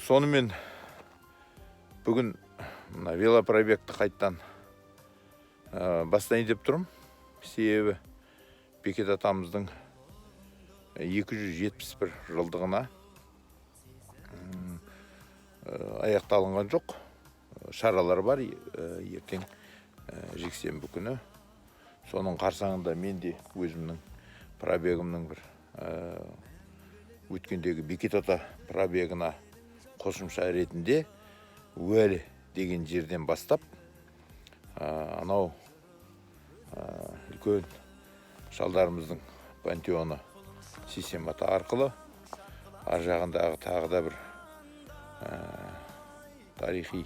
Сонымен бүгін мына велопробегті қайттан бастайын деп тұрмын. Себебі Бекет атамыздың 271 жылдығына аяқталынған жоқ. Шаралар бар ертең жексенбі күні. Соның қарсаңында мен де өзімнің пробегімнің бір өткендегі Бекет ата пробегына қосымша ретінде Уәлі деген жерден бастап анау үлкен шалдарымыздың пантеоны Сейсенбата арқылы ар жағындағы тағы да бір тарихи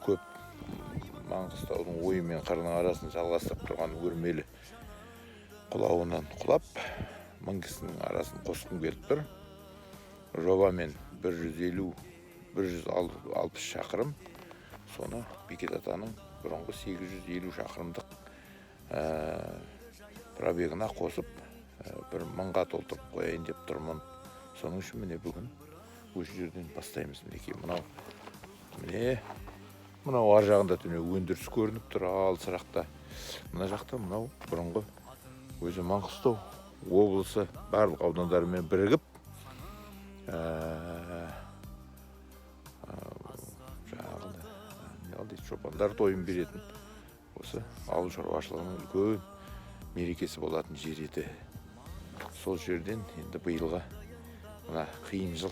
көп Маңғыстаудың ойы мен қырының арасын жалғастырып тұрған өрмелі құлауынан құлап мың кісінің арасын қосқым келіп тұр. Жобамен 150-160 шақырым, соны Бекет атаның бұрынғы 850 шақырымдық пробегына қосып бір 1000-ға толтырып қояйын деп тұрмын. Соның үшін міне бүгін осы жерден бастаймыз. Мынау ар жағында түне өндіріс көрініп тұр, алысырақта. Мына жақта мынау бұрынғы өзі Маңғыстау облысы барлық аудандарымен бірігіп шопандар тойын беретін осы ауыл шаруашылығының үлкен мерекесі болатын жер еді. Сол жерден енді биылға мына қиын жыл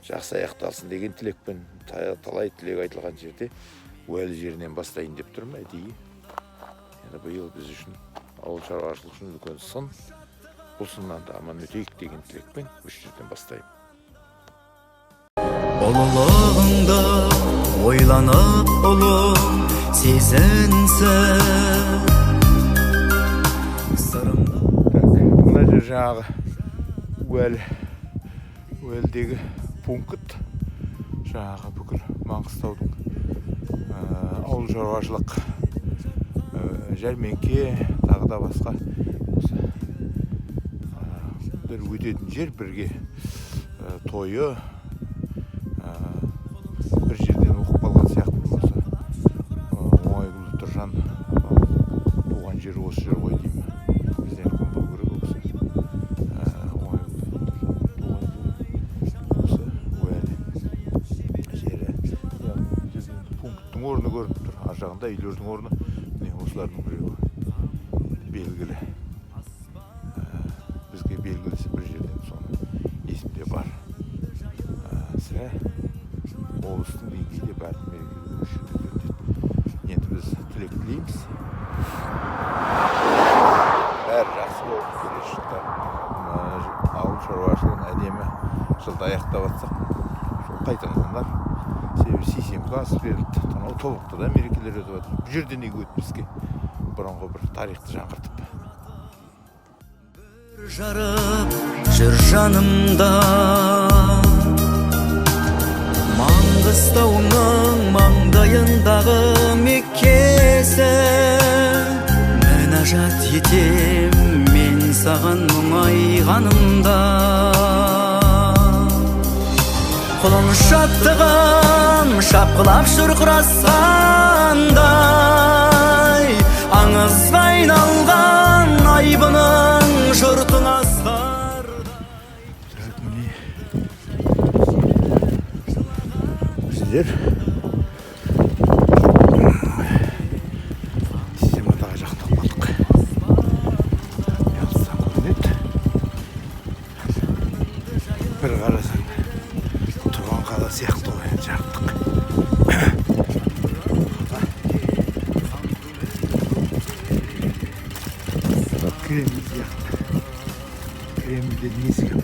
жақсы аяқталсын деген тілекпен талай тілек айтылған жерде Уәлі жерінен бастайын деп тұрмын. Әдейі енді биыл біз үшін ауыл шаруашылығы үшін үлкен сын, бұл сыннан да аман өтейік деген тілекпен осы жерден бастаймын. Ұлылығыңды ойланып ұлы сезінсін. Мына жер жаңағы Уәлідегі пункт, жаңағы бүкіл Маңғыстаудың ауыл шаруашылық жәрмеңке, тағы да басқа бір өтетін жер, бірге тойы бір жерден оқып қалған сияқты. Осы Оңайгүл Тұржан туған жері осы жер ғой деймін. Бізден үлкен болу керек ол кісі. Осы Уәлі жері. Пункттың орны көрініп тұр. Ар жағында үйлердің орны. Осылардың біреуі белгілі. Бізге белгілісі бір жерден соны есімде бар. Сірә облыстың деңгейде бәрін мерекелі өшірді. Енді біз тілек тілейміз. Бәрі жақсы болып келесі жылда ауыл шаруашылығын әдемі жылда аяқтап жатсақ, сол қайталанар. Себебі сейсенбі ас берілді. Танау тобықтыда мерекелер өтіп жатыр. Бұл жерде неге өтпеске? Бұрынғы бір тарихты жаңғыртып. Бір жарып жүр жанымда, Маңғыстауның маңдайындағы меккесі. Мінәжат етем мен саған мұңайғанымда, құлын шаттығым шапқылап шұрқырасқандай, аңызға айналған айбының жұртың астарда. Біздер Сейсенбатаға жақындап қалдық. Ялыстан көрінеді. Бір қарасаң тұрған қала сияқты ойын жақтық. Кремль сияқты. Кремльден ескім.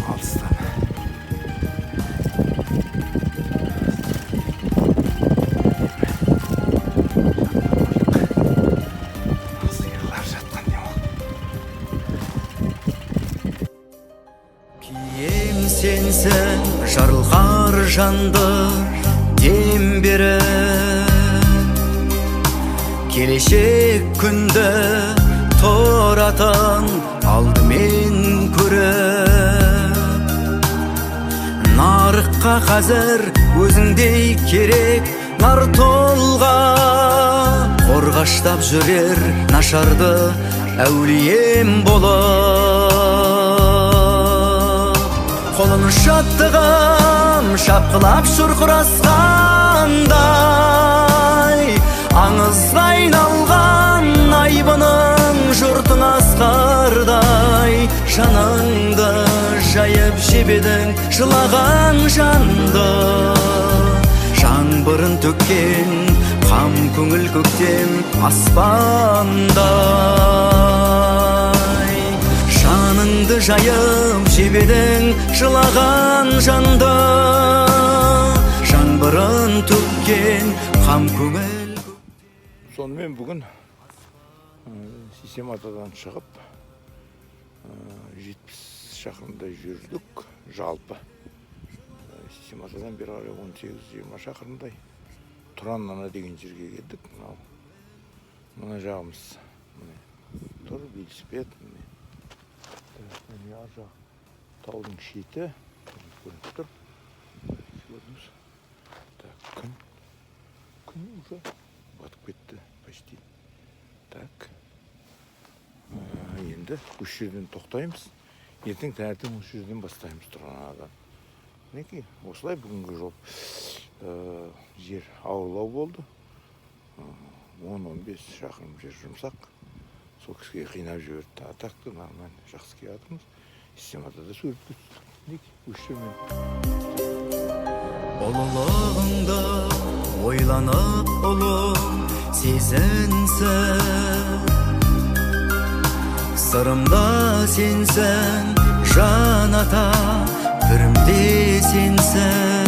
Алыстан. Сиырлар жатқан демал. Кием сенсің жарылғар жанды дем беріп, келешек күнді тұратын алдымен көріп, нарыққа қазір өзіңдей керек нар толға, қорғаштап жүрер нашарды әулием болып. Қолын шаттығым шапқылап шұрқырасқандай, аңызға айналған айбының жұртың асқардай, жаныңды жайып жебедің жылаған жанды. Жаңбырын төккен қам көңіл көктем аспандай, жаныңды жайып жебедің жылаған жанды. Жаңбырын төккен қам көңіл. Сонымен бүгін Систематадан шығып 70 шақырымдай жүрдік жалпы. Систематадан бері қарай 18-20 шақырымдай Тұраннана деген жерге келдік. Мына жағымыз тұр, велосипед. Ар жақ таудың шеті көрініп тұр. Күн уже батып кетті почти. Так, енді осы жерден тоқтаймыз. Ертең таңертең осы жерден бастаймыз Тұранадан. Мінекей, осылай бүгінгі жол. Жер ауырлау болды. 10-15 шақырым жер жұмсақ. Сол кісіге қинап жіберді. Атақты, нормально, жақсы келатырмыз. Систематада суретке түстік. Мінекей, осы жермен. Ұлылығыңды ойланып ұлым сезінсін, сырымда сенсің, жан ата, бірімде сенсің.